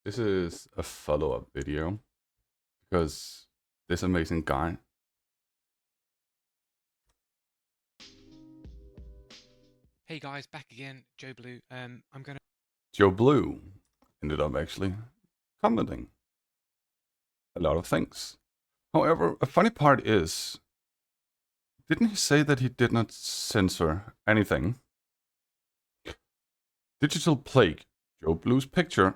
This is a follow-up video because this amazing guy. Hey guys, back again, Joe Blue. I'm gonna. Joe Blue ended up actually commenting a lot of things. However, a funny part is, didn't he say that he did not censor anything? Digital Plague, Joe Blue's picture.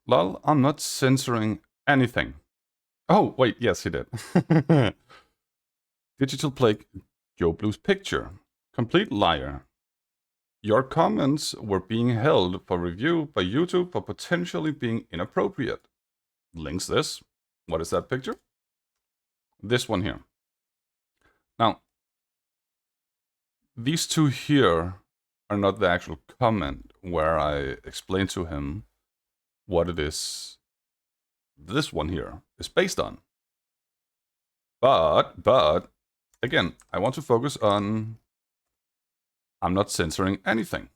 Lol, I'm not censoring anything. Oh, wait, yes, he did. Digital Plague, Joe Blue's picture. Complete liar. Your comments were being held for review by YouTube for potentially being inappropriate. Links this. What is that picture? This one here. Now, these two here are not the actual comment where I explain to him what it is this one here is based on. But, again, I want to focus on I'm not censoring anything.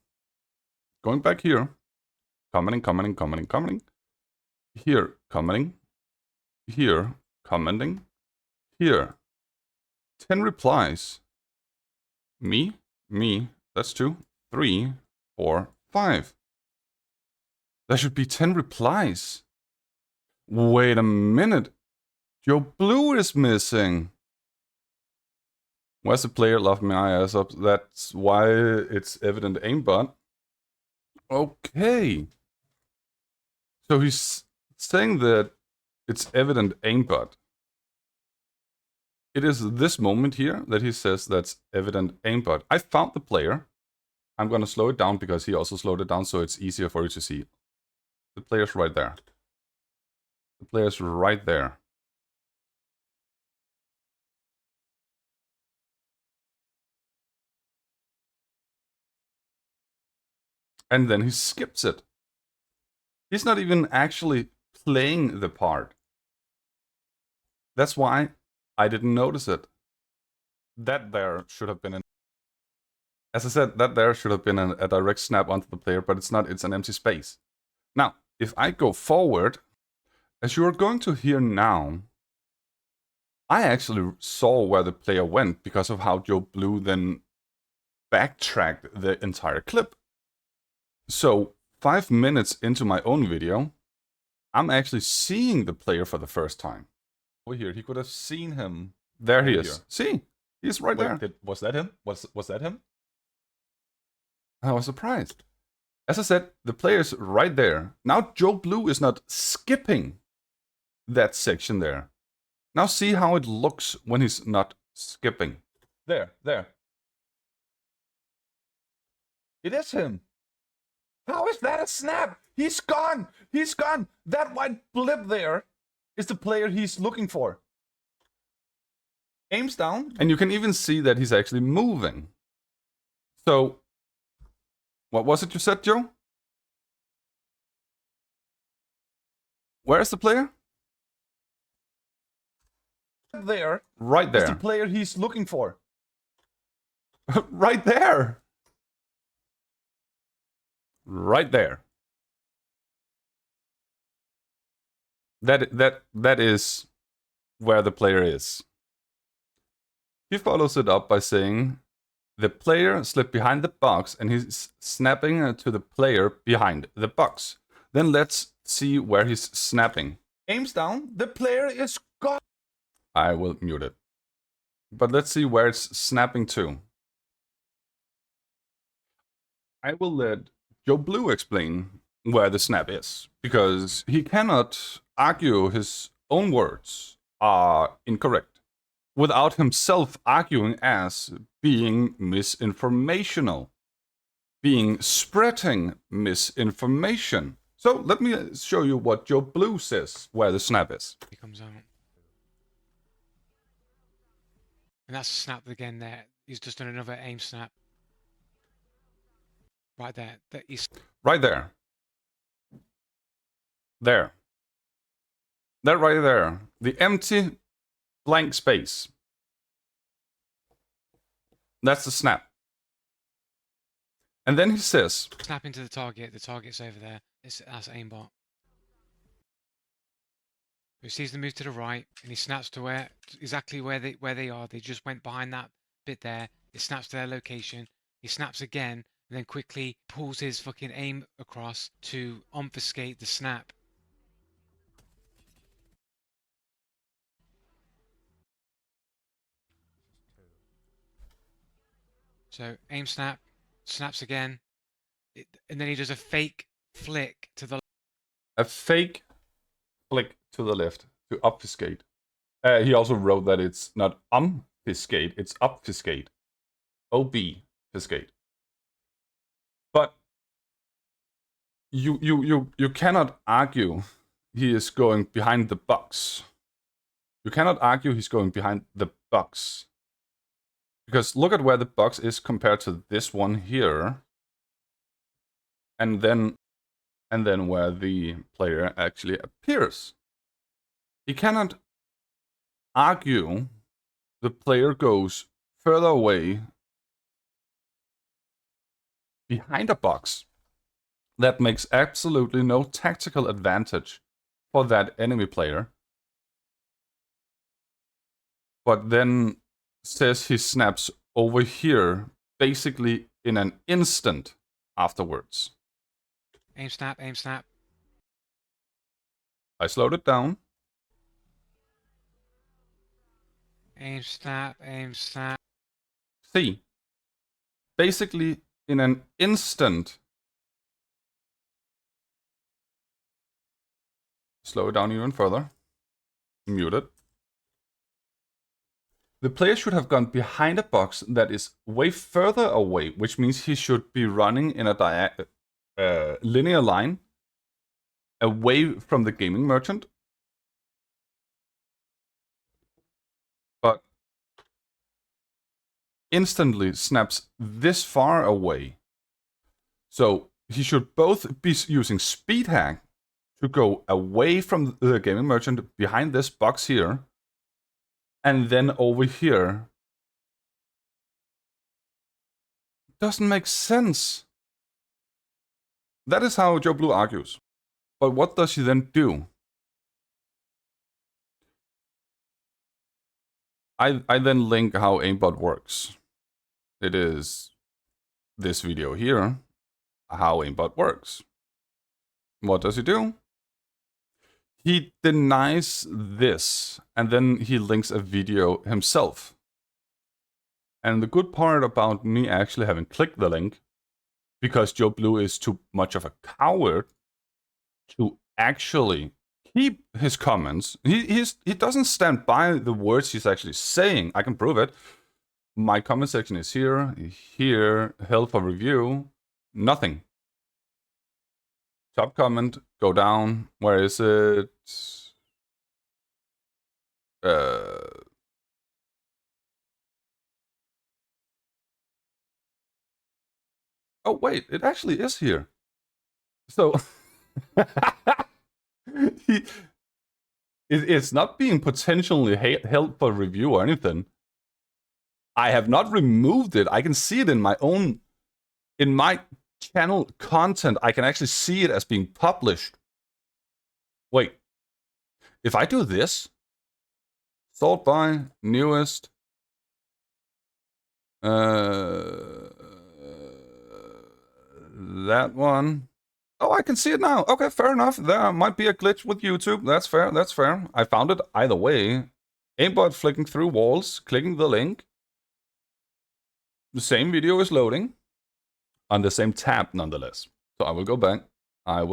Going back here, commenting. Here, commenting. Here, commenting. Here, 10 replies. Me, that's 2, 3, 4, 5. There should be 10 replies. Wait a minute. Joe Blue is missing. Where's the player laughing my ass up? That's why it's evident aimbot. Okay. So he's saying that it's evident aimbot. It is this moment here that he says that's evident aimbot. I found the player. I'm going to slow it down because he also slowed it down so it's easier for you to see. The player's right there. The player's right there. And then he skips it. He's not even actually playing the part. That's why I didn't notice it. That there should have been an... As I said, that there should have been a direct snap onto the player, but it's not. It's an empty space. Now, if I go forward, as you are going to hear now, I actually saw where the player went because of how Joe Blue then backtracked the entire clip. So 5 minutes into my own video, I'm actually seeing the player for the first time. Over here, he could have seen him. There he is. See, he's right there. Was that him? Was that him? I was surprised. As I said, the player's right there. Now Joe Blue is not skipping that section there. Now see how it looks when he's not skipping. There. It is him. How is that a snap? He's gone. He's gone. That white blip there is the player he's looking for. Aims down. And you can even see that he's actually moving. So, what was it you said, Joe? Where's the player? There. Right there. Is the player he's looking for. Right there. Right there. That is where the player is. He follows it up by saying, the player slipped behind the box and he's snapping to the player behind the box. Then let's see where he's snapping. Aims down. The player is gone. I will mute it. But let's see where it's snapping to. I will let Joe Blue explain where the snap is, because he cannot argue his own words are incorrect without himself arguing as being misinformational, being spreading misinformation. So let me show you what Joe Blue says where the snap is. He comes out, and that's a snap again. There, he's just done another aim snap. Right there. That he's Right there. There. That right there. The empty blank space. That's the snap. And then he says, snapping to the target. The target's over there. That's aimbot. He sees them move to the right, and he snaps to where exactly where they are. They just went behind that bit there. It snaps to their location. He snaps again, and then quickly pulls his fucking aim across to obfuscate the snap. So aim snap, snaps again, and then he does a fake flick to the. A fake flick to the left to obfuscate. He also wrote that it's not obfuscate, it's obfuscate. Obfuscate. But you cannot argue he is going behind the box. You cannot argue he's going behind the box. Because look at where the box is compared to this one here. And then where the player actually appears. He cannot argue the player goes further away behind a box. That makes absolutely no tactical advantage for that enemy player. But then says he snaps over here basically in an instant afterwards. Aim snap, aim snap. I slowed it down. Aim snap, aim snap. See, basically in an instant. Slow it down even further. Mute it. The player should have gone behind a box that is way further away, which means he should be running in a linear line away from the gaming merchant. But instantly snaps this far away. So he should both be using speed hack to go away from the gaming merchant behind this box here. And then over here. Doesn't make sense. That is how Joe Blue argues. But what does he then do? I then link how aimbot works. It is this video here, how aimbot works. What does he do? He denies this, and then he links a video himself. And the good part about me actually having clicked the link, because Joe Blue is too much of a coward to actually keep his comments. He doesn't stand by the words he's actually saying. I can prove it. My comment section is here, help for review, nothing. Top comment, go down. Where is it? Oh wait, it actually is here. So it's not being potentially held for review or anything. I have not removed it. I can see it in my channel content. I can actually see it as being published. Wait, if I do this, sort by newest, that one. Oh, I can see it now. Okay, fair enough. There might be a glitch with YouTube. That's fair. That's fair. I found it either way. Aimbot flicking through walls, clicking the link. The same video is loading on the same tab, nonetheless. So I will go back. I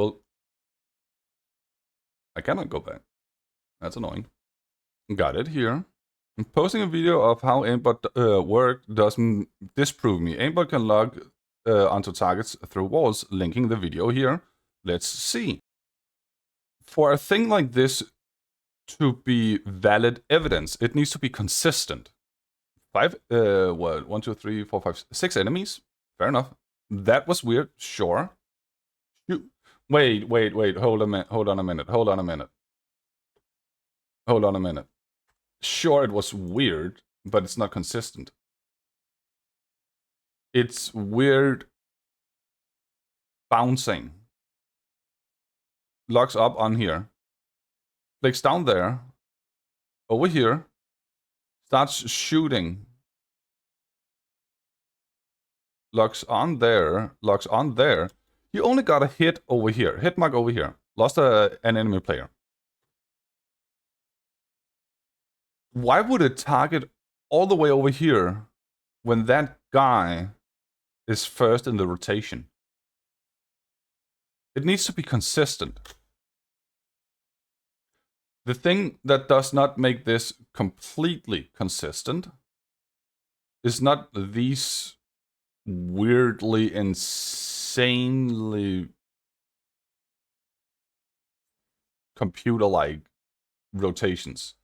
cannot go back. That's annoying. Got it here. I'm posting a video of how aimbot work doesn't disprove me. Aimbot can log onto targets through walls, linking the video here. Let's see. For a thing like this to be valid evidence, it needs to be consistent. 1, 2, 3, 4, 5, 6 enemies. Fair enough. That was weird. Sure. Wait. Hold on a minute. Sure, it was weird, but it's not consistent. It's weird bouncing. Locks up on here. clicks down there, over here, starts shooting, locks on there. He only got a hit over here, hit mark over here. Lost an enemy player. Why would it target all the way over here when that guy is first in the rotation? It needs to be consistent. The thing that does not make this completely consistent is not these weirdly, insanely computer-like rotations.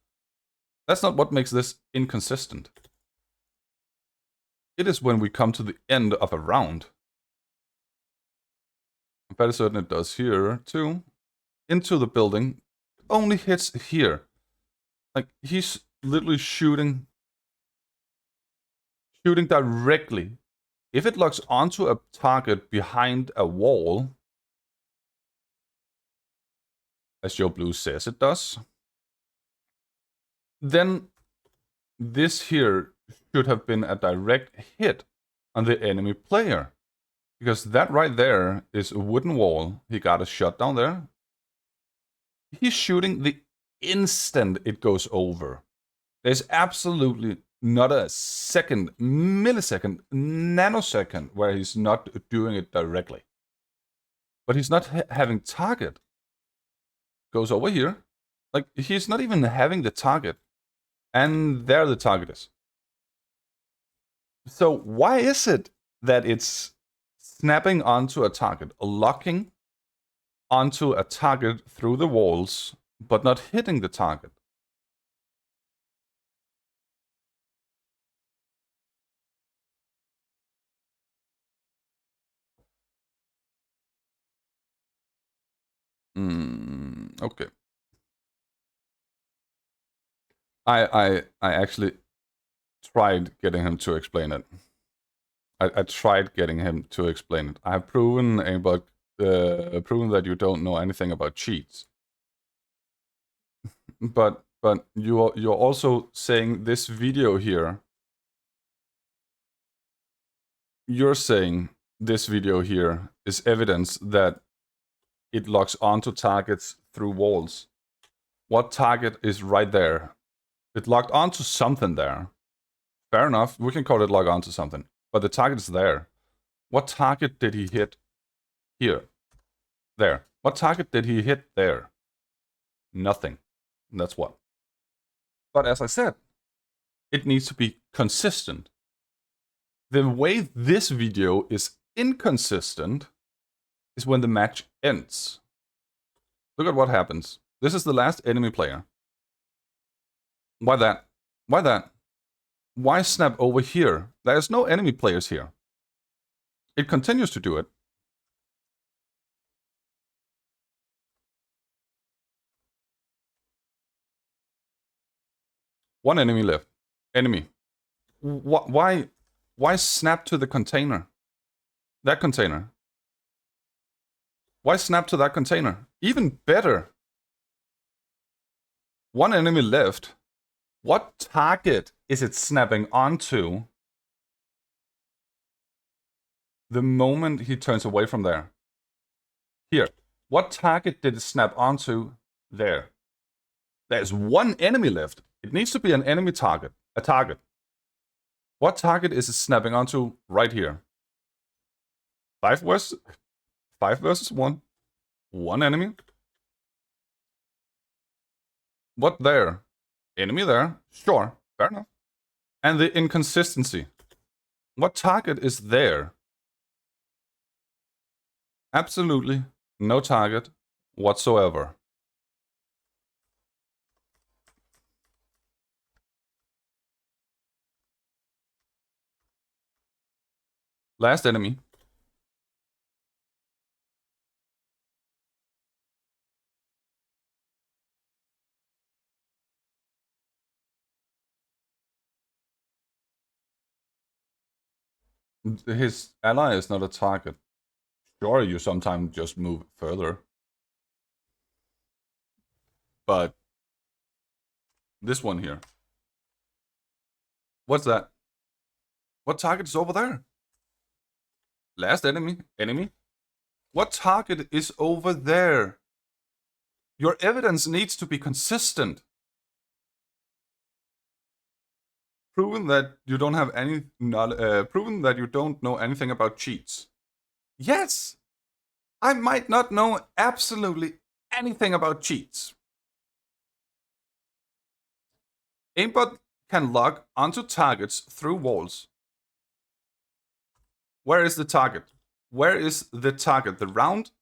That's not what makes this inconsistent. It is when we come to the end of a round. I'm fairly certain it does here too. Into the building. Only hits here. Like, he's literally shooting directly. If it locks onto a target behind a wall, as Joe Blue says it does, then this here should have been a direct hit on the enemy player. Because that right there is a wooden wall. He got a shot down there. He's shooting the instant it goes over. There's absolutely not a second, millisecond, nanosecond where he's not doing it directly. But he's not having target. Goes over here. Like, he's not even having the target. And there the target is. So why is it that it's snapping onto a target, locking onto a target through the walls, but not hitting the target? Okay. I actually tried getting him to explain it. I tried getting him to explain it. I have proven proven that you don't know anything about cheats. But you're also saying this video here. You're saying this video here is evidence that it locks onto targets through walls. What target is right there? It locked onto something there. Fair enough, we can call it lock onto something. But the target is there. What target did he hit here? There. What target did he hit there? Nothing. And that's what. But as I said, it needs to be consistent. The way this video is inconsistent is when the match ends. Look at what happens. This is the last enemy player. Why that? Why that? Why snap over here? There's no enemy players here. It continues to do it. One enemy left. Enemy. Why snap to the container? That container. Why snap to that container? Even better. One enemy left. What target is it snapping onto the moment he turns away from there? Here. What target did it snap onto there? There's one enemy left. It needs to be an enemy target. A target. What target is it snapping onto right here? 5 versus 1. One enemy. What there? Enemy there. Sure. Fair enough. And the inconsistency. What target is there? Absolutely no target whatsoever. Last enemy. His ally is not a target. Sure, you sometimes just move further. But This one here. What's that? What target is over there? Last enemy. Enemy. What target is over there? Your evidence needs to be consistent. Proven that you don't have any proven that you don't know anything about cheats. Yes, I might not know absolutely anything about cheats. Aimbot can lock onto targets through walls. Where is the target? Where is the target? The round?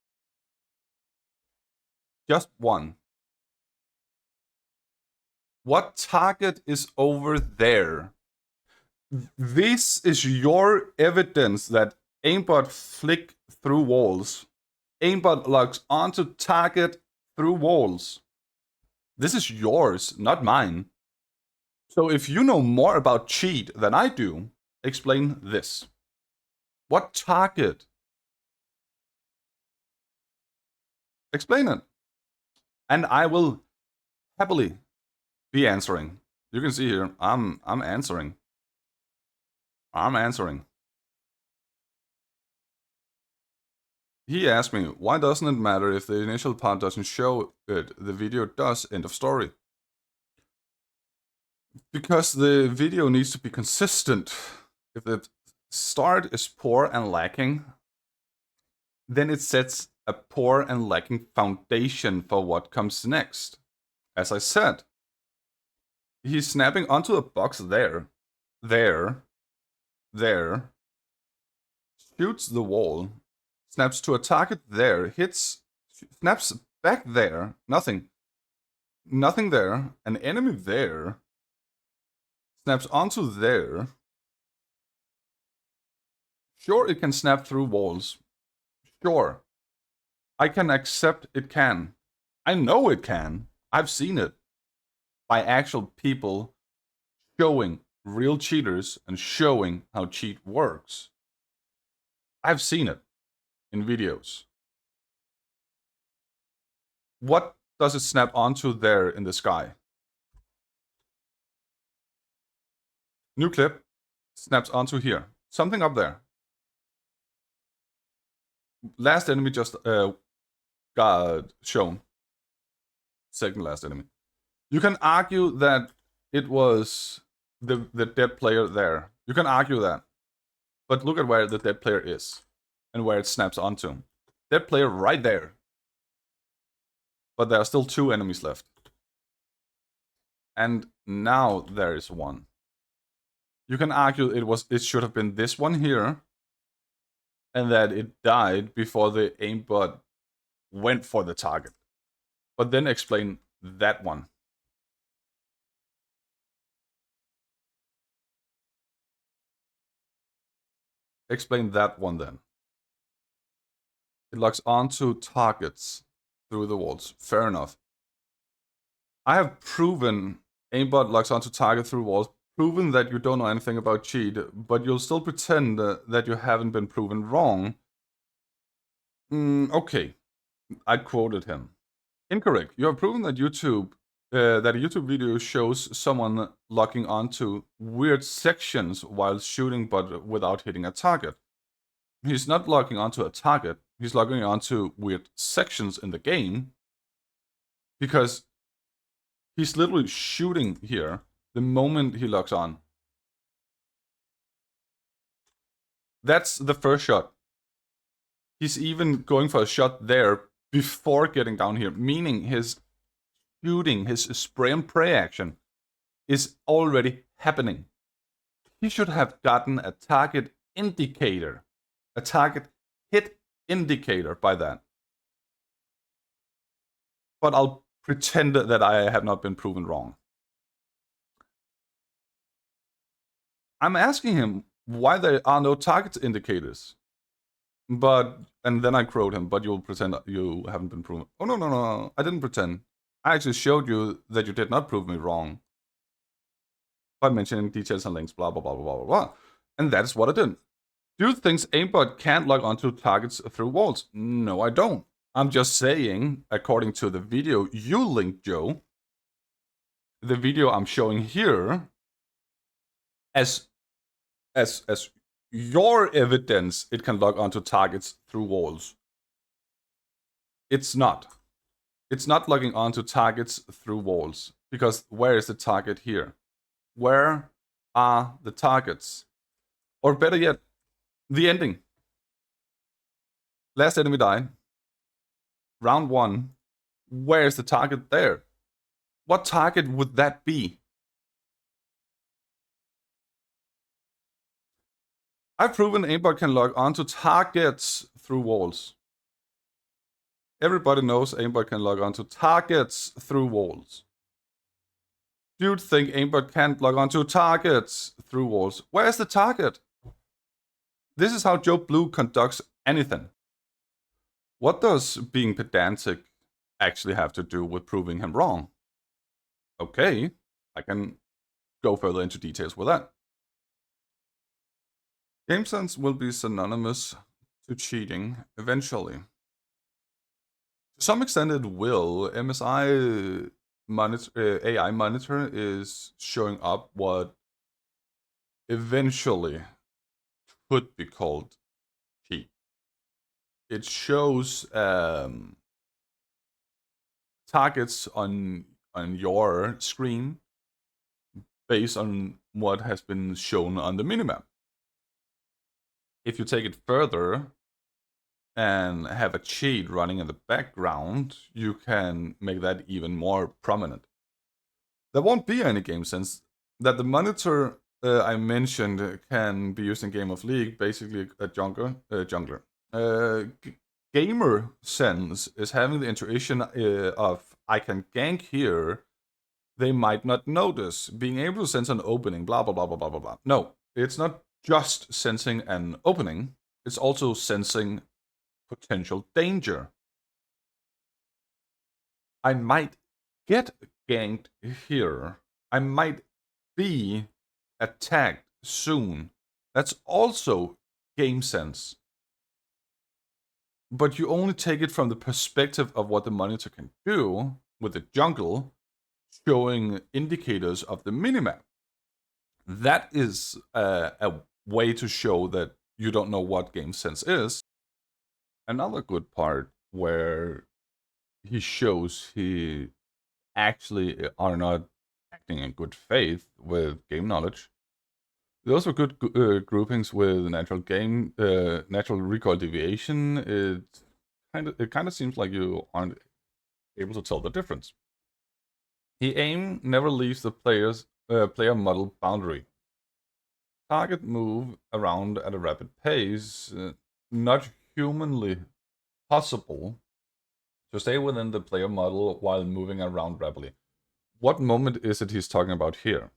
Just one. What target is over there? This is your evidence that aimbot flick through walls. Aimbot locks onto target through walls. This is yours, not mine. So if you know more about cheat than I do, explain this. What target? Explain it. And I will happily be answering. You can see here, I'm answering. I'm answering. He asked me, why doesn't it matter if the initial part doesn't show it? The video does, end of story. Because the video needs to be consistent. If the start is poor and lacking, then it sets a poor and lacking foundation for what comes next. As I said, he's snapping onto a box there, shoots the wall, snaps to a target there, hits, snaps back there, nothing there, an enemy there, snaps onto there. Sure, it can snap through walls. Sure. I can accept it can. I know it can. I've seen it. By actual people showing real cheaters and showing how cheat works. I've seen it in videos. What does it snap onto there in the sky? New clip. Snaps onto here. Something up there. Last enemy just got shown. Second last enemy. You can argue that it was the dead player there. You can argue that. But look at where the dead player is. And where it snaps onto. Dead player right there. But there are still 2 enemies left. And now there is one. You can argue it should have been this one here. And that it died before the aimbot went for the target. But then explain that one. Explain that one then. It locks onto targets through the walls. Fair enough. I have proven aimbot locks onto target through walls. Proven that you don't know anything about cheat, but you'll still pretend that you haven't been proven wrong. Okay. I quoted him. Incorrect. You have proven that that a YouTube video shows someone locking onto weird sections while shooting but without hitting a target. He's not locking onto a target, he's locking onto weird sections in the game because he's literally shooting here the moment he locks on. That's the first shot. He's even going for a shot there before getting down here, meaning his shooting, his spray and pray action is already happening. He should have gotten a target indicator, a target hit indicator by that. But I'll pretend that I have not been proven wrong. I'm asking him why there are no target indicators. And then I quote him, but you'll pretend you haven't been proven. Oh, no, I didn't pretend. I actually showed you that you did not prove me wrong. By mentioning details and links, blah, blah, blah, blah, blah, blah. And that's what I did. Do you think aimbot can't log onto targets through walls? No, I don't. I'm just saying, according to the video you linked, Joe, the video I'm showing here as your evidence it can log onto targets through walls. It's not. It's not logging onto targets through walls. Because where is the target here? Where are the targets? Or better yet, the ending. Last enemy died. Round 1. Where is the target there? What target would that be? I've proven aimbot can log onto targets through walls. Everybody knows aimbot can log onto targets through walls. Dude think aimbot can't log onto targets through walls. Where's the target? This is how Joe Blue conducts anything. What does being pedantic actually have to do with proving him wrong? Okay, I can go further into details with that. Game sense will be synonymous to cheating eventually. To some extent it will. MSI AI monitor is showing up what eventually could be called cheat. It shows targets on your screen based on what has been shown on the minimap. If you take it further and have a cheat running in the background, you can make that even more prominent. There won't be any game sense. That the monitor I mentioned can be used in Game of League, basically a jungler. Gamer sense is having the intuition of I can gank here. They might not notice. Being able to sense an opening, blah, blah, blah, blah, blah, blah, blah. No, it's not just sensing an opening. It's also sensing potential danger. I might get ganked here. I might be attacked soon. That's also game sense. But you only take it from the perspective of what the monitor can do with the jungle showing indicators of the minimap. That is a way to show that you don't know what game sense is. Another good part where he shows he actually are not acting in good faith with game knowledge. Those were good groupings with natural recoil deviation. It kind of seems like you aren't able to tell the difference. The aim never leaves the player model boundary. Target move around at a rapid pace, not humanly possible to stay within the player model while moving around rapidly. What moment is it he's talking about here?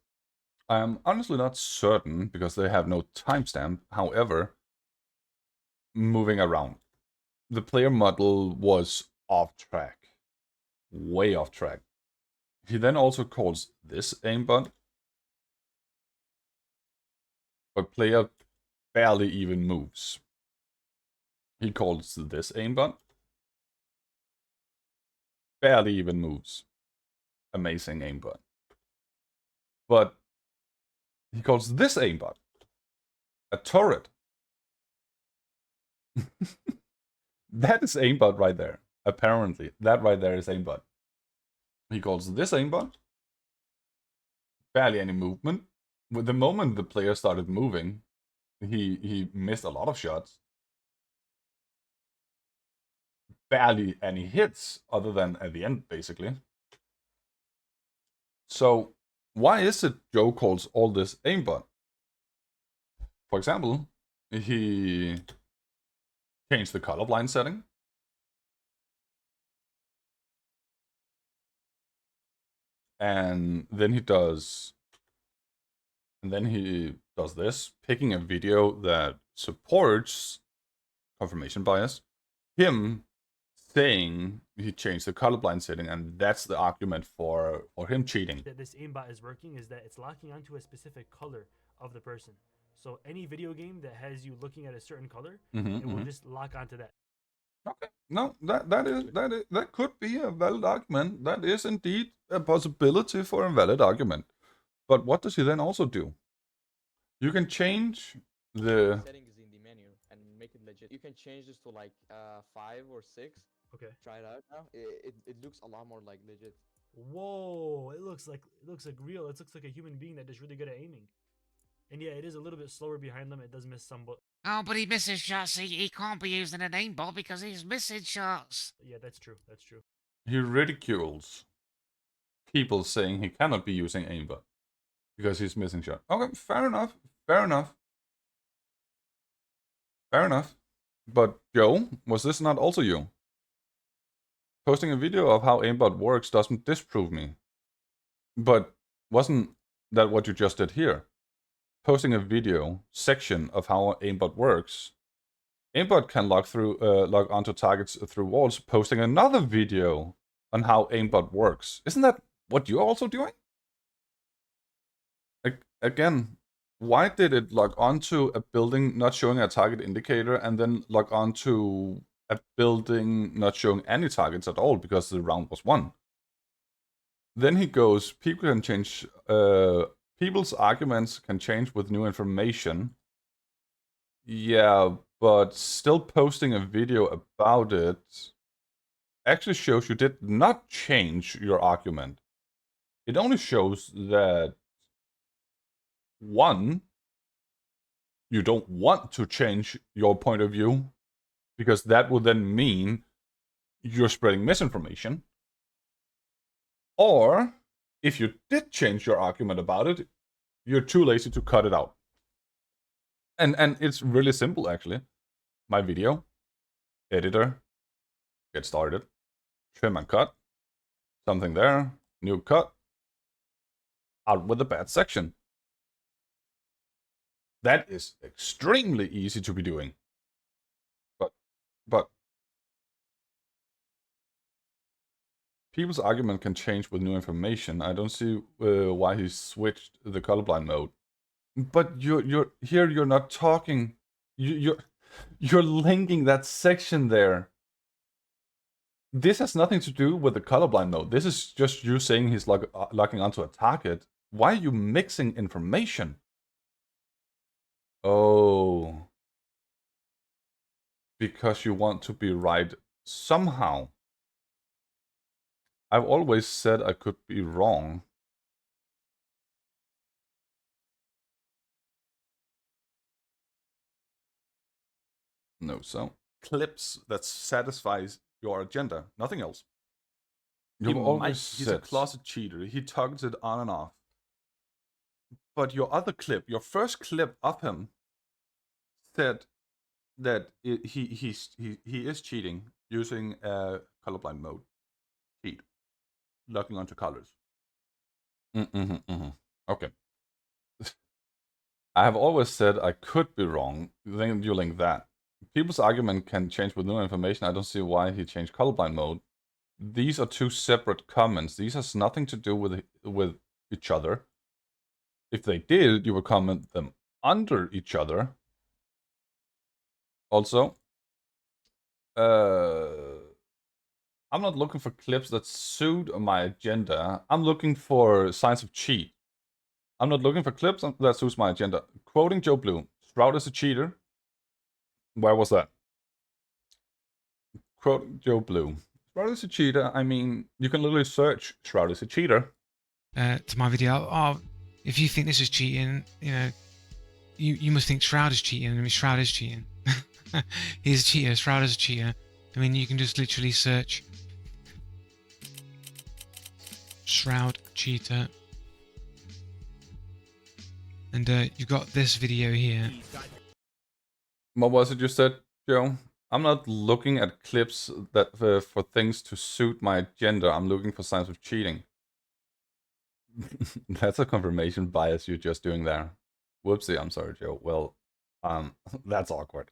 I am honestly not certain because they have no timestamp. However, moving around. The player model was off track. Way off track. He then also calls this aimbot. But player barely even moves. He calls this aimbot. Barely even moves. Amazing aimbot. But he calls this aimbot a turret. That is aimbot right there. Apparently, that right there is aimbot. He calls this aimbot. Barely any movement. With the moment the player started moving, he missed a lot of shots. Barely any hits, other than at the end, basically. So, why is it Joe calls all this aimbot? For example, he changed the colorblind setting. And then he does this, picking a video that supports confirmation bias. Him saying he changed the colorblind setting, and that's the argument for him cheating. That this aimbot is working is that it's locking onto a specific color of the person. So any video game that has you looking at a certain color, it will just lock onto that. Okay. No, that could be a valid argument. That is indeed a possibility for a valid argument. But what does he then also do? You can change the settings in the menu and make it legit. You can change this to like 5 or 6. Okay. Try it out now. It looks a lot more like legit. Whoa! It looks like real. It looks like a human being that is really good at aiming. And yeah, it is a little bit slower behind them. It does miss some, but Oh, but he misses shots. He can't be using an aimbot because he's missing shots. yeah, that's true. That's true. he ridicules people saying he cannot be using aimbot because he's missing shot. Okay, fair enough. Fair enough. Fair enough. But Joe, was this not also you? Posting a video of how aimbot works doesn't disprove me. But wasn't that what you just did here? Posting a video section of how aimbot works. Aimbot can log onto targets through walls, posting another video on how aimbot works. Isn't that what you're also doing? Again, why did it log onto a building not showing a target indicator and then log onto a building not showing any targets at all because the round was won? Then he goes, people can change, people's arguments can change with new information. Yeah, but still posting a video about it actually shows you did not change your argument. It only shows that, one, you don't want to change your point of view, because that would then mean you're spreading misinformation. Or, if you did change your argument about it, you're too lazy to cut it out. And it's really simple, actually. My video, editor, get started, trim and cut, something there, new cut, out with the bad section. That is extremely easy to be doing. But people's argument can change with new information. I don't see why he switched the colorblind mode. But you're not talking. You're linking that section there. This has nothing to do with the colorblind mode. This is just you saying he's logging onto a target. Why are you mixing information? Oh. Because you want to be right somehow. I've always said I could be wrong. No, so clips that satisfies your agenda, nothing else. You've always said he's a closet cheater. He targets it on and off. But your other clip, your first clip of him, said that he is cheating using a colorblind mode. Cheat, locking onto colors. Okay. I have always said I could be wrong. Then you link that. People's argument can change with new information. I don't see why he changed colorblind mode. These are two separate comments. These has nothing to do with each other. If they did, you would comment them under each other. Also, I'm not looking for clips that suit my agenda. I'm looking for signs of cheat. I'm not looking for clips that suits my agenda. Quoting Joe Blue, Shroud is a cheater. Where was that? Quote Joe Blue. Shroud is a cheater. I mean, you can literally search Shroud is a cheater. To my video, oh, if you think this is cheating, you know, you must think Shroud is cheating. I mean, Shroud is cheating. He's a cheater. Shroud is a cheater. I mean, you can just literally search Shroud cheater, and you've got this video here. What was it you said, Joe? I'm not looking at clips that for things to suit my agenda. I'm looking for signs of cheating. That's a confirmation bias you're just doing there. Whoopsie, I'm sorry, Joe. Well, that's awkward.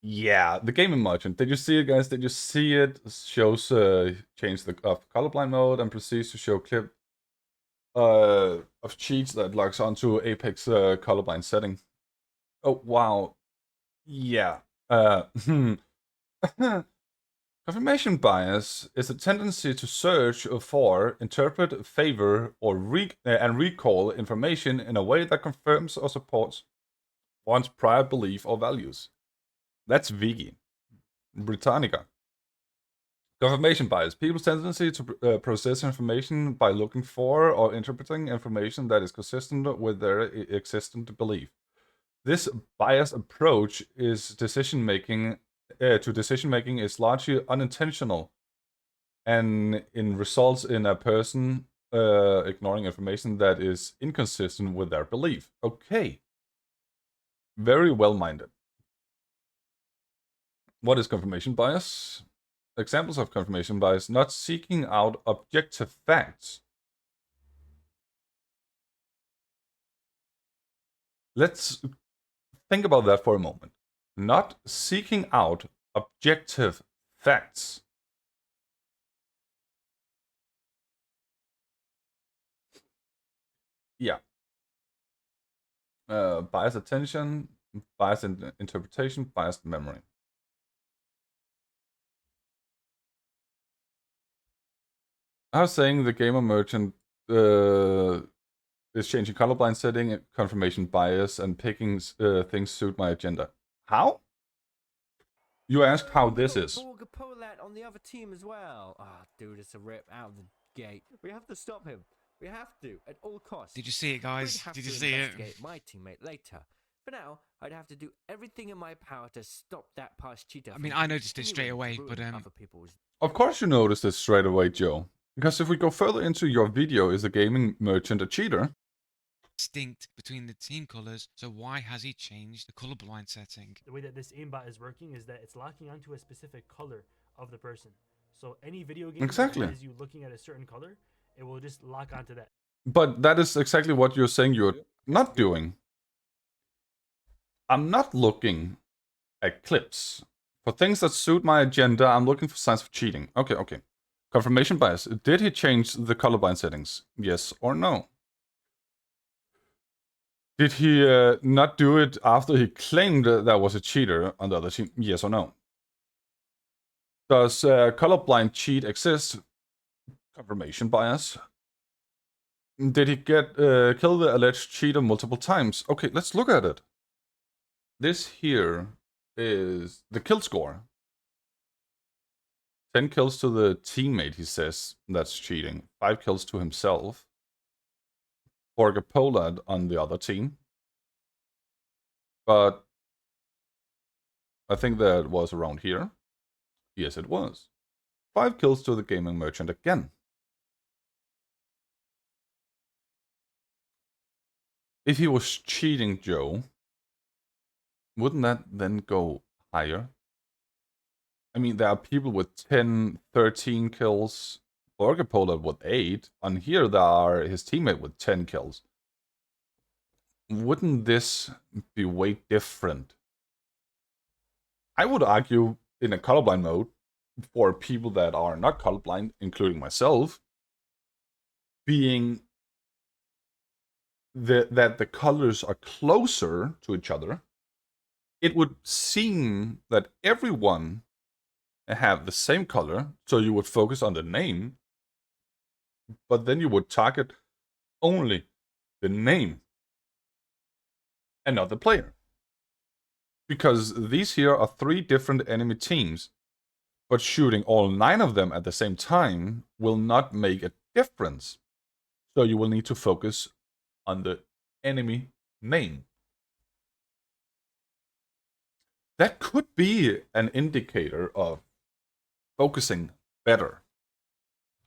Yeah, the gaming merchant. Did you see it, guys? Did you see it? Shows change the colorblind mode and proceeds to show clip of cheats that logs onto Apex colorblind setting. Oh wow. Yeah. Confirmation bias is a tendency to search for, interpret, favor, or and recall information in a way that confirms or supports one's prior belief or values. That's Vigi. Britannica. Confirmation bias. People's tendency to process information by looking for or interpreting information that is consistent with their existent belief. This biased approach is decision-making is largely unintentional, and results in a person ignoring information that is inconsistent with their belief. Okay. Very well-minded. What is confirmation bias? Examples of confirmation bias: not seeking out objective facts. Let's think about that for a moment. Not seeking out objective facts. Yeah. Biased attention, biased interpretation, biased memory. I was saying the gamer merchant is changing colorblind setting, confirmation bias, and picking things suit my agenda. How? You asked how this is. On the other team as well. Ah, dude, it's a rip out of the gate. We have to stop him. We have to at all costs. Did you see it, guys? We'd have Did to you see it? investigate my teammate later. For now, I'd have to do everything in my power to stop that past cheater. I mean, I noticed it straight away, but other people's. Of course you noticed it straight away, Joe. Because if we go further into your video, is the gaming merchant a cheater? Distinct between the team colors, so why has he changed the colorblind setting? The way that this aimbot is working is that it's locking onto a specific color of the person. So any video game Exactly. that has you looking at a certain color, it will just lock onto that. But that is exactly what you're saying you're not doing. I'm not looking at clips. For things that suit my agenda, I'm looking for signs of cheating. Okay. Confirmation bias. Did he change the colorblind settings? Yes or no? Did he not do it after he claimed there was a cheater on the other team? Yes or no? Does colorblind cheat exist? Confirmation bias. Did he kill the alleged cheater multiple times? Okay, let's look at it. This here is the kill score. 10 kills to the teammate, he says. That's cheating. 5 kills to himself. Jorge Pollard on the other team. But I think that was around here. Yes, it was. 5 kills to the gaming merchant again. If he was cheating, Joe, wouldn't that then go higher? I mean, there are people with 10, 13 kills. Jorge Pollard with 8. On here, there are his teammate with 10 kills. Wouldn't this be way different? I would argue in a colorblind mode, for people that are not colorblind, including myself, being that the colors are closer to each other, it would seem that everyone have the same color, so you would focus on the name, but then you would target only the name and not the player. Because these here are 3 different enemy teams, but shooting all 9 of them at the same time will not make a difference. So you will need to focus on the enemy name. That could be an indicator of focusing better.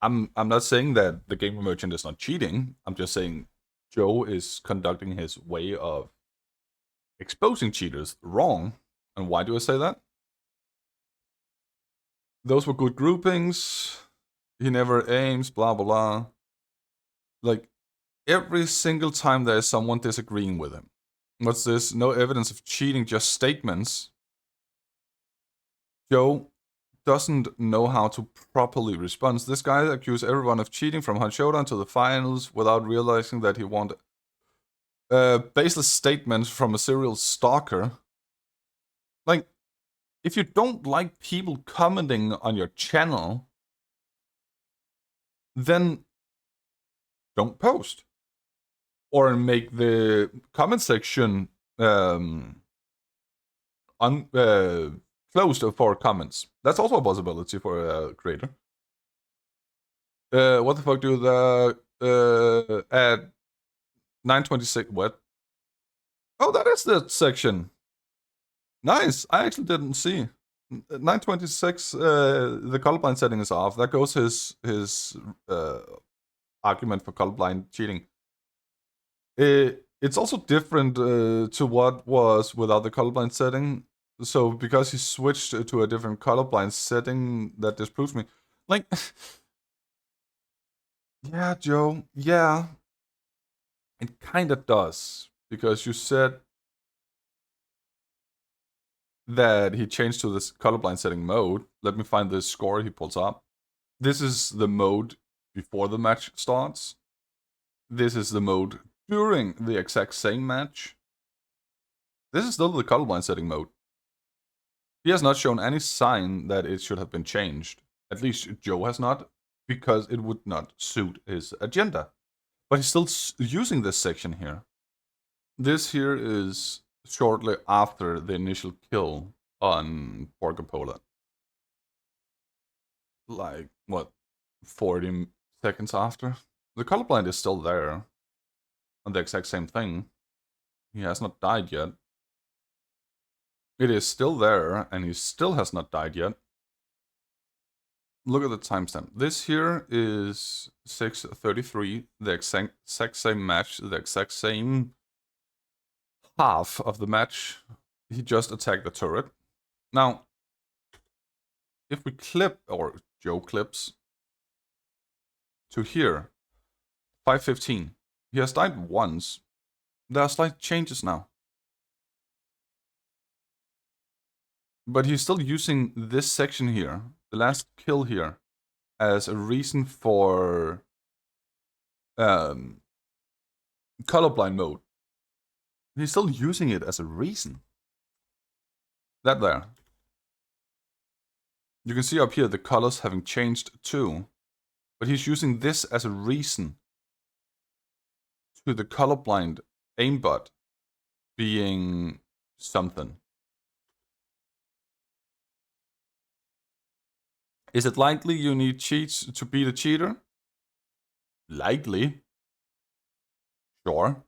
I'm not saying that the gamer merchant is not cheating. I'm just saying Joe is conducting his way of exposing cheaters wrong. And why do I say that? Those were good groupings. He never aims, blah, blah, blah. Like, every single time there is someone disagreeing with him. What's this? No evidence of cheating, just statements. Joe doesn't know how to properly respond. This guy accused everyone of cheating from Hot Showdown to the finals without realizing that he wanted baseless statements from a serial stalker. Like, if you don't like people commenting on your channel, then don't post. Or make the comment section closed for comments. That's also a possibility for a creator. What the fuck do the at 9:26? What? Oh, that is the section. Nice. I actually didn't see. 9:26. The colorblind setting is off. That goes his argument for colorblind cheating. It's also different to what was without the colorblind setting. So because he switched to a different colorblind setting, that disproves me. Like, yeah, Joe, yeah. It kind of does. Because you said that he changed to this colorblind setting mode. Let me find the score he pulls up. This is the mode before the match starts. This is the mode during the exact same match. This is still the colorblind setting mode. He has not shown any sign that it should have been changed. At least Joe has not, because it would not suit his agenda. But he's still using this section here. This here is shortly after the initial kill on Porcapola. Like, what, 40 seconds after? The colorblind is still there. On the exact same thing. He has not died yet. It is still there, and he still has not died yet. Look at the timestamp. This here is 6:33, the exact same match, the exact same half of the match. He just attacked the turret. Now, if we clip, or Joe clips, to here, 5:15. He has died once. There are slight changes now. But he's still using this section here, the last kill here, as a reason for colorblind mode. He's still using it as a reason. That there. You can see up here the colors having changed too. But he's using this as a reason to the colorblind aimbot being something. Is it likely you need cheats to beat a cheater? Likely. Sure.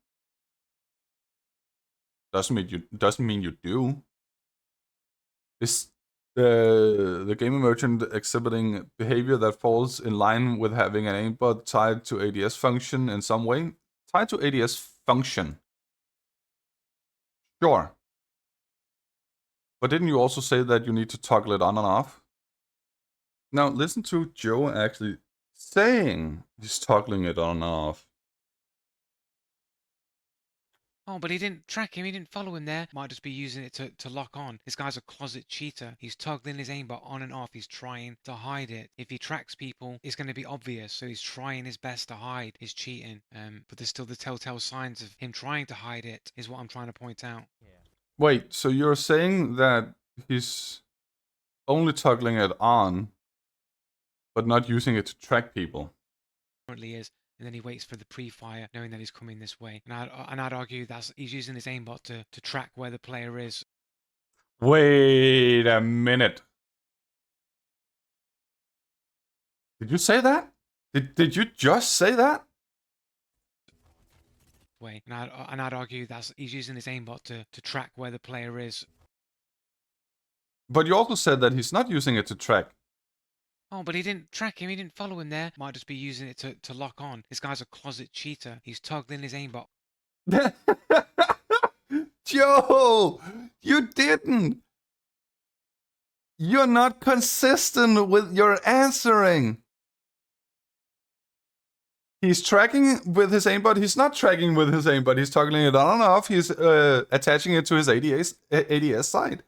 Doesn't mean you do. Is the gaming merchant exhibiting behavior that falls in line with having an aimbot tied to ADS function in some way? Tied to ADS function. Sure. But didn't you also say that you need to toggle it on and off? Now listen to Joe actually saying he's toggling it on and off. Oh, but he didn't track him. He didn't follow him there. Might just be using it to lock on. This guy's a closet cheater. He's toggling his aimbot on and off. He's trying to hide it. If he tracks people, it's going to be obvious. So he's trying his best to hide his cheating. But there's still the telltale signs of him trying to hide it, is what I'm trying to point out. Yeah. Wait, so you're saying that he's only toggling it on, but not using it to track people? Currently is. And then he waits for the pre-fire, knowing that he's coming this way. And I'd argue that he's using his aimbot to track where the player is. Wait a minute. Did you say that? Did you just say that? Way. And I'd argue that he's using his aimbot to track where the player is. But you also said that he's not using it to track. Oh, but he didn't track him. He didn't follow him there. Might just be using it to lock on. This guy's a closet cheater. He's toggling his aimbot. Joe, you didn't. You're not consistent with your answering. He's tracking with his aimbot. He's not tracking with his aimbot. He's toggling it on and off. He's attaching it to his ADS side.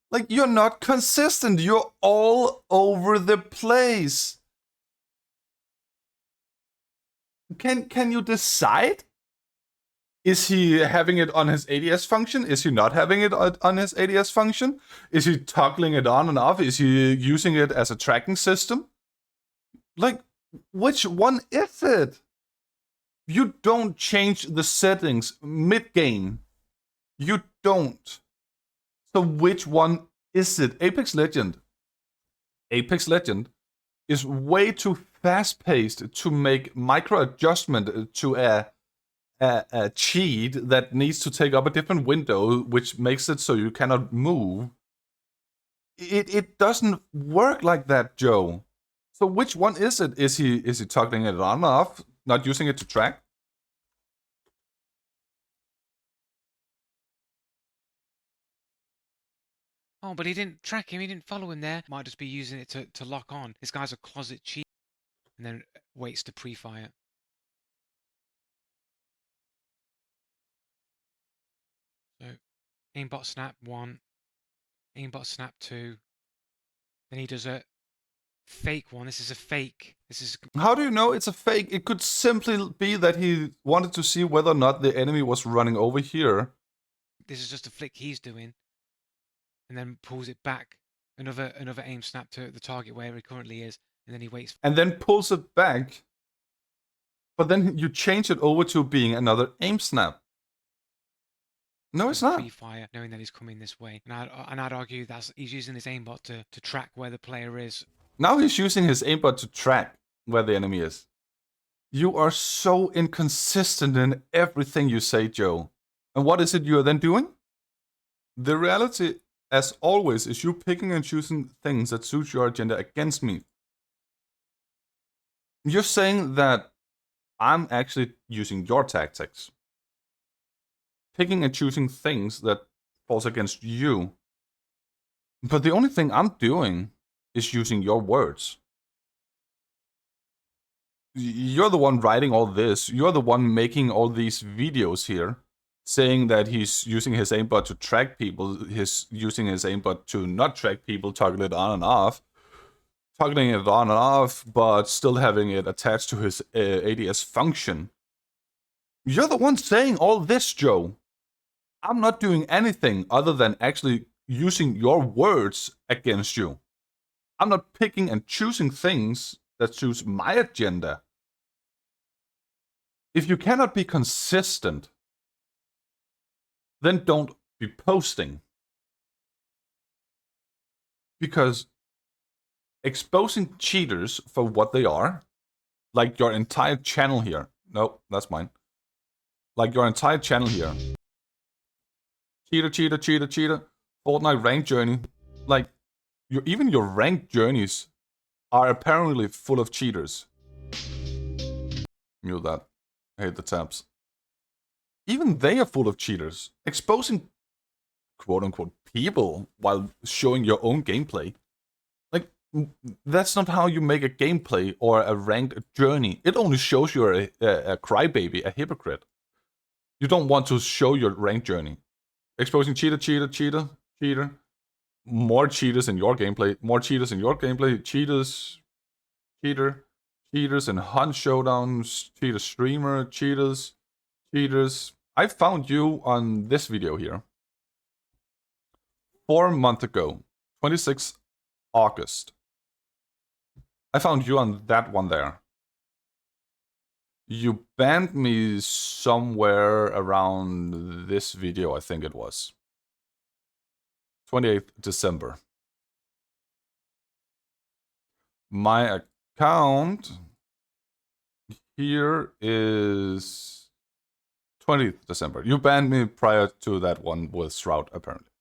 Like, you're not consistent. You're all over the place. Can you decide? Is he having it on his ADS function? Is he not having it on his ADS function? Is he toggling it on and off? Is he using it as a tracking system? Like, which one is it? You don't change the settings mid-game. You don't. So which one is it? Apex Legend is way too fast-paced to make micro-adjustment to a cheat that needs to take up a different window, which makes it so you cannot move. It doesn't work like that, Joe. So which one is it? Is he toggling it on and off, not using it to track? Oh, but he didn't track him. He didn't follow him there. Might just be using it to lock on. This guy's a closet cheat, and then waits to pre-fire. So, aimbot snap 1, aimbot snap 2. Then he does a fake one. This is a fake. This is. How do you know it's a fake? It could simply be that he wanted to see whether or not the enemy was running over here. This is just a flick he's doing, and then pulls it back. Another aim snap to the target where he currently is, and then he waits. And then pulls it back. But then you change it over to being another aim snap. No, it's not. Pre-fire, knowing that he's coming this way, and I'd argue that he's using his aimbot to track where the player is. Now he's using his aimbot to track where the enemy is. You are so inconsistent in everything you say, Joe. And what is it you are then doing? The reality, as always, is you picking and choosing things that suit your agenda against me. You're saying that I'm actually using your tactics. Picking and choosing things that falls against you. But the only thing I'm doing is using your words. You're the one writing all this. You're the one making all these videos here, saying that he's using his aimbot to track people, he's using his aimbot to not track people, toggle it on and off, toggling it on and off, but still having it attached to his ADS function. You're the one saying all this, Joe. I'm not doing anything other than actually using your words against you. I'm not picking and choosing things that suits my agenda. If you cannot be consistent, then don't be posting. Because exposing cheaters for what they are, like your entire channel here. No, that's mine. Like your entire channel here. Cheater, cheater, cheater, cheater. Fortnite ranked journey. Like, even your ranked journeys are apparently full of cheaters. Mute that. I hate the tabs. Even they are full of cheaters. Exposing quote-unquote people while showing your own gameplay. Like, that's not how you make a gameplay or a ranked journey. It only shows you're a crybaby, a hypocrite. You don't want to show your ranked journey. Exposing cheater, cheater, cheater, cheater. More cheaters in your gameplay. More cheaters in your gameplay. Cheaters. Cheater. Cheaters in hunt showdowns. Cheater streamer. Cheaters. Cheaters. I found you on this video here. 4 months ago. 26th August. I found you on that one there. You banned me somewhere around this video, I think it was. 28th December. My account here is 20th December. You banned me prior to that one with Shroud, apparently.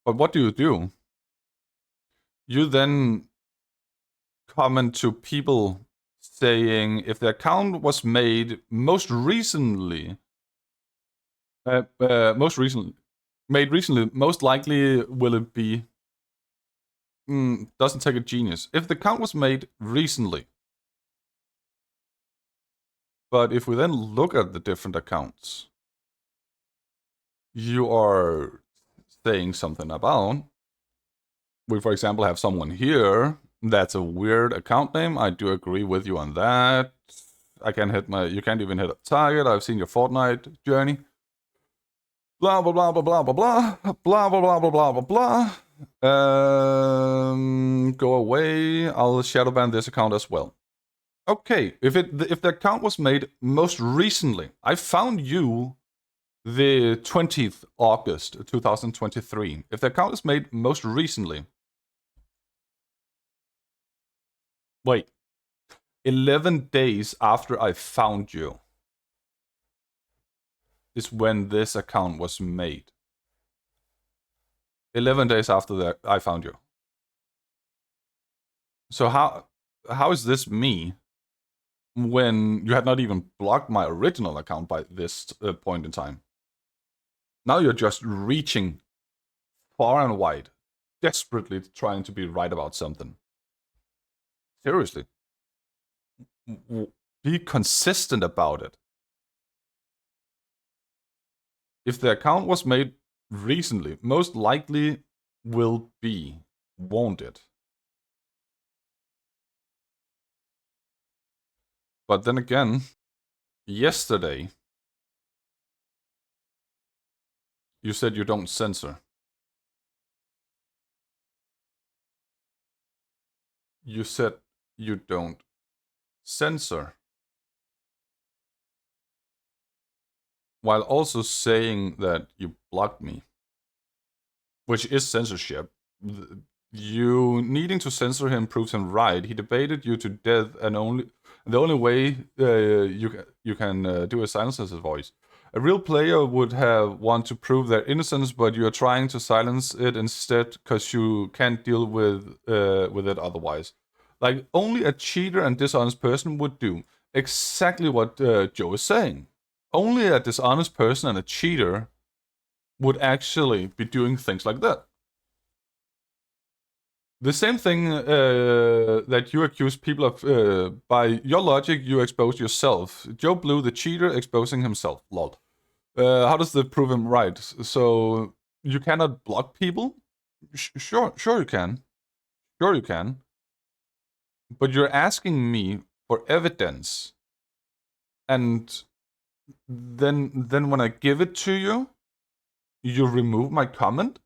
But what do? You then comment to people saying if the account was made most recently, most likely will it be, doesn't take a genius. If the account was made recently, but if we then look at the different accounts, you are saying something about, we for example have someone here, that's a weird account name, I do agree with you on that. I can't hit you can't even hit a target. I've seen your Fortnite journey. Blah blah blah blah blah blah blah blah blah blah blah blah blah blah. Go away. I'll shadow ban this account as well. Okay, if the account was made most recently, I found you the 20th August 2023. If the account is made most recently, wait, 11 days after I found you is when this account was made. 11 days after that I found you. So how is this me when you had not even blocked my original account by this point in time? Now you're just reaching far and wide, desperately trying to be right about something. Seriously. Be consistent about it. If the account was made recently, most likely will be, won't it? But then again, yesterday, you said you don't censor. You said you don't censor. While also saying that you blocked me. Which is censorship. You needing to censor him proves him right. He debated you to death, and the only way you can do is silence his voice. A real player would have want to prove their innocence, but you are trying to silence it instead because you can't deal with it otherwise. Like only a cheater and dishonest person would do. Exactly what Joe is saying. Only a dishonest person and a cheater would actually be doing things like that. The same thing that you accuse people of, by your logic, you expose yourself. Joe Blue, the cheater, exposing himself. Lol. How does that prove him right? So you cannot block people? Sure you can. Sure you can. But you're asking me for evidence. And then when I give it to you, you remove my comment?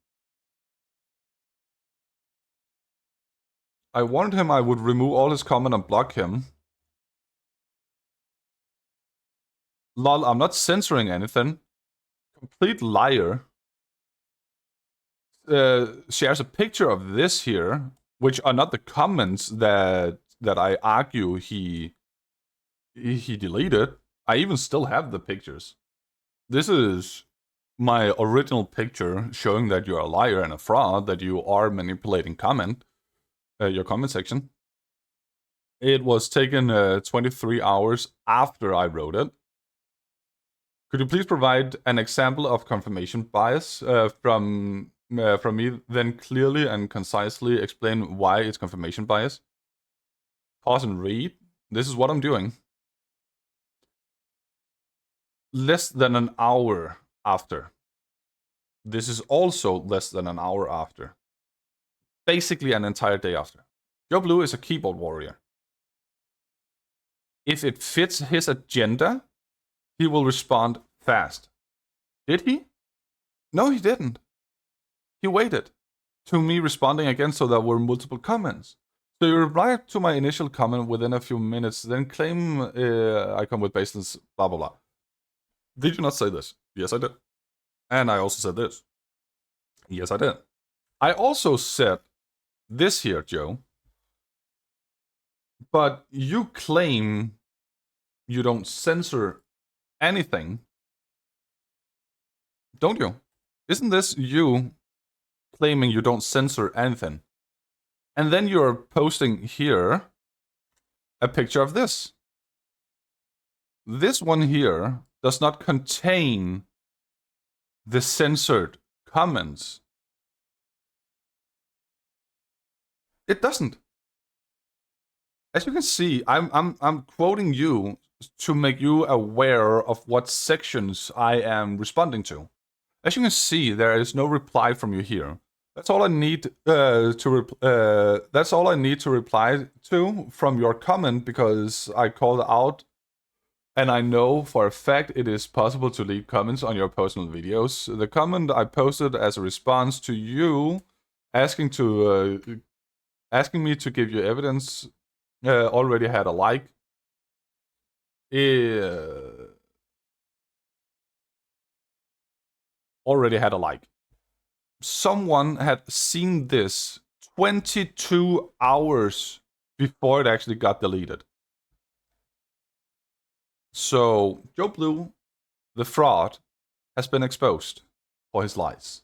I warned him I would remove all his comment and block him. Lol, I'm not censoring anything. Complete liar. Shares a picture of this here, which are not the comments that I argue he deleted. I even still have the pictures. This is my original picture showing that you're a liar and a fraud, that you are manipulating your comment section. It was taken 23 hours after I wrote it. Could you please provide an example of confirmation bias from me, then clearly and concisely explain why it's confirmation bias? Pause and read. This is what I'm doing. Less than an hour after. This is also less than an hour after. Basically an entire day after. Joe Blue is a keyboard warrior. If it fits his agenda, he will respond fast. Did he? No, he didn't. He waited to me responding again, so there were multiple comments. So you replied to my initial comment within a few minutes, then claim I come with baseless blah blah blah. Did you not say this? Yes, I did. And I also said this. Yes, I did. I also said this here, Joe. But you claim you don't censor anything, don't you? Isn't this you claiming you don't censor anything? And then you're posting here a picture of this. This one here does not contain the censored comments. It doesn't. As you can see, I'm quoting you to make you aware of what sections I am responding to. As you can see, there is no reply from you here. That's all I need that's all I need to reply to from your comment, because I called out And I know for a fact it is possible to leave comments on your personal videos. The comment I posted as a response to you asking me to give you evidence already had a like. Already had a like. Someone had seen this 22 hours before it actually got deleted. So Joe Blue, the fraud, has been exposed for his lies.